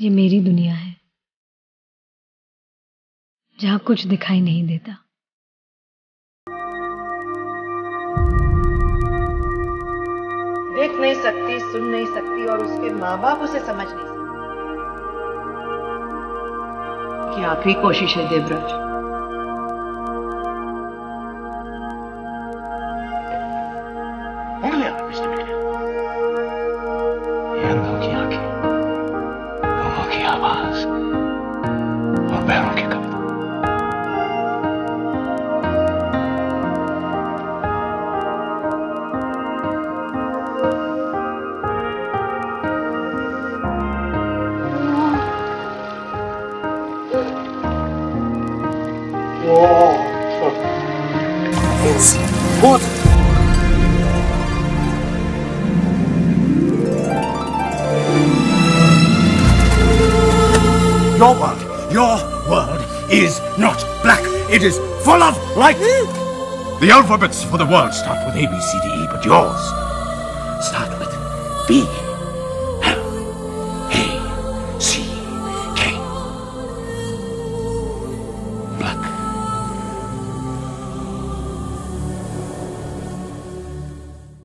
ये मेरी दुनिया है जहां कुछ दिखाई नहीं देता। देख नहीं सकती, सुन नहीं सकती और उसके माँ बाप उसे समझ नहीं सकते। कि आखिरी कोशिश है देवराज। ये अंधों की आंखें, गूंगों की आवाज और बहरों की कविता। It's good. Your world is not black. It is full of light. The alphabets for the world start with A, B, C, D, E, but yours start with B.